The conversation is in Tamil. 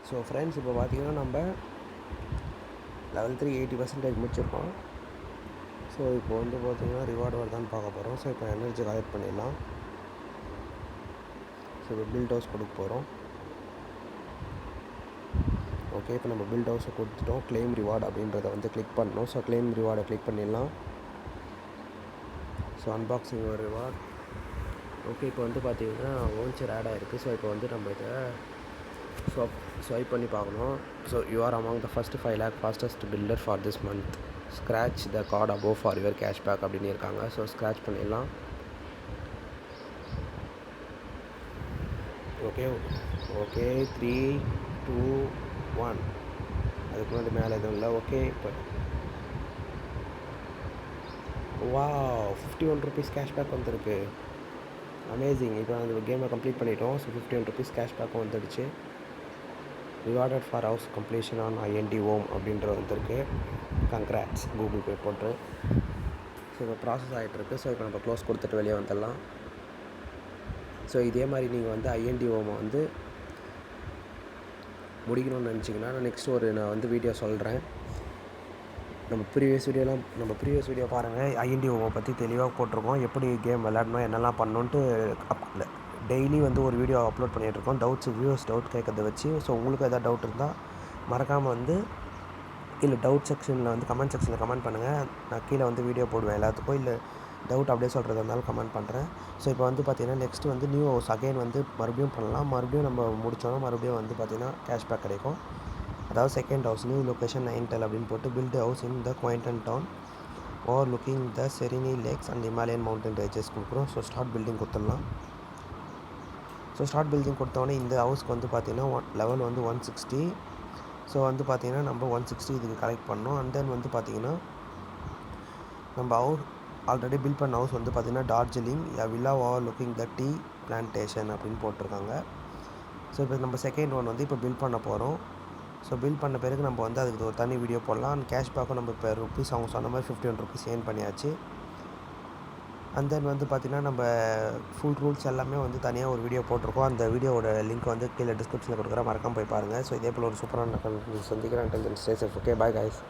ஸோ ஃப்ரெண்ட்ஸ், இப்போ பார்த்தீங்கன்னா நம்ம லெவல் 3 80% முடிச்சிருக்கோம். ஸோ இப்போ வந்து பார்த்தீங்கன்னா ரிவார்டு வருதான்னு பார்க்க போகிறோம். ஸோ இப்போ எனர்ஜி கலெக்ட் பண்ணிடலாம். ஸோ இப்போ பில்ட் ஹவுஸ் கொடுக்க போகிறோம். ஓகே, இப்போ நம்ம பில்ட் ஹவுஸை கொடுத்துட்டோம். கிளைம் ரிவார்டு அப்படின்றத வந்து கிளிக் பண்ணணும். ஸோ கிளைம் ரிவார்டை கிளிக் பண்ணிடலாம். ஸோ அன்பாக்சிங் ஒரு ரிவார்ட். ஓகே, இப்போ வந்து பார்த்தீங்கன்னா ஓன்ச்சர் ஆட் ஆகிருக்கு. ஸோ இப்போ வந்து நம்ம இதை ஸ்வைப் பண்ணி பார்க்கணும். So you are among the first 5 lakh fastest builder for this month. Scratch the card above for your cashback அப்படின்னு இருக்காங்க. ஸோ ஸ்க்ராட்ச் பண்ணிடலாம். ஓகே 3 2 1. அதுக்கு முன்னாடி மேலே எதுவும் இல்லை. ஓகே, இப்போ ₹51 கேஷ்பேக் வந்துருக்கு. அமேசிங். இப்போ அந்த கேமை கம்ப்ளீட் பண்ணிட்டோம். ஸோ ₹51 கேஷ்பேக்கும் வந்துடுச்சு. Rewarded for house completion on Indi Home அப்படின்ற வந்துருக்கு. கங்க்ராட்ஸ் கூகுள் பே போட்டு. ஸோ இப்போ ப்ராசஸ் ஆகிட்டுருக்கு. ஸோ இப்போ நம்ம க்ளோஸ் கொடுத்துட்டு வெளியே வந்துடலாம். ஸோ இதே மாதிரி நீங்கள் வந்து Indi Home வந்து முடிக்கணும்னு நினச்சிங்கன்னா நான் வந்து வீடியோ சொல்கிறேன். நம்ம ப்ரீவியஸ் வீடியோ பாருங்கள். Indi Home பற்றி தெளிவாக போட்டிருக்கோம். எப்படி கேம் விளையாடணும், என்னெல்லாம் பண்ணணுன்ட்டு டெய்லி வந்து ஒரு வீடியோ அப்லோட் பண்ணிகிட்ருக்கோம். வியூவர்ஸ் டவுட் கேட்கறத வச்சு. ஸோ உங்களுக்கு எதாவது டவுட் இருந்தால் மறக்காமல் வந்து இல்லை டவுட் செக்ஷனில் வந்து கமெண்ட் செக்ஷனில் கமெண்ட் பண்ணுங்கள். நான் கீழே வந்து வீடியோ போடுவேன் எல்லாத்துக்கும். இல்லை டவுட் அப்படியே சொல்கிறதா இருந்தாலும் கமெண்ட் பண்ணுறேன். ஸோ இப்போ வந்து பார்த்திங்கன்னா நெக்ஸ்ட்டு வந்து நியூ ஹவுஸ் அகைன் வந்து மறுபடியும் பண்ணலாம். மறுபடியும் நம்ம முடித்தோன்னா மறுபடியும் வந்து பார்த்திங்கன்னா கேஷ்பேக் கிடைக்கும். அதாவது செகண்ட் ஹவுஸ் நியூ லொக்கேஷன் 9 அப்படின்னு போட்டு build house in the quaint town overlooking the serene lakes and Himalayan mountain ranges கொடுக்குறோம். ஸோ ஸ்டார்ட் பில்டிங் கொடுத்துடலாம். ஸோ ஸ்டார்ட் பில்டிங் கொடுத்தோடனே இந்த ஹவுஸ்க்கு வந்து பார்த்திங்கன்னா லெவல் வந்து 160. ஸோ வந்து பார்த்திங்கன்னா நம்ம 160 இதுக்கு கலெக்ட் பண்ணோம். அண்ட் தென் வந்து பார்த்திங்கன்னா நம்ம ஆல்ரெடி பில்ட் பண்ண ஹவுஸ் வந்து பார்த்திங்கன்னா டார்ஜிலிங் வில்லா ஓவர் லுக்கிங் த டீ பிளான்டேஷன் அப்படின்னு போட்டிருக்காங்க. ஸோ இப்போ நம்ம செகண்ட் ஒன் வந்து இப்போ பில்ட் பண்ண போகிறோம். ஸோ பில்ட் பண்ண பிறகு நம்ம வந்து அதுக்கு ஒரு தனி வீடியோ போடலாம். அண்ட் கேஷ்பேக்கும் நம்ம இப்போ ருபீஸ் அவங்க சொன்ன மாதிரி ₹51 ஏர்ன் பண்ணியாச்சு. அண்ட் தென் வந்து பார்த்திங்கன்னா நம்ம ஃபுல் ரூல்ஸ் எல்லாமே வந்து தனியாக ஒரு வீடியோ போட்டிருக்கோம். அந்த வீடியோவோட லிங்க் வந்து கீழே டிஸ்கிரிப்ஷனில் கொடுக்குறேன். மறக்காம போய் பாருங்கள். ஸோ இதே போல் ஒரு சூப்பரான சந்திக்கிறேன். Okay, bye guys.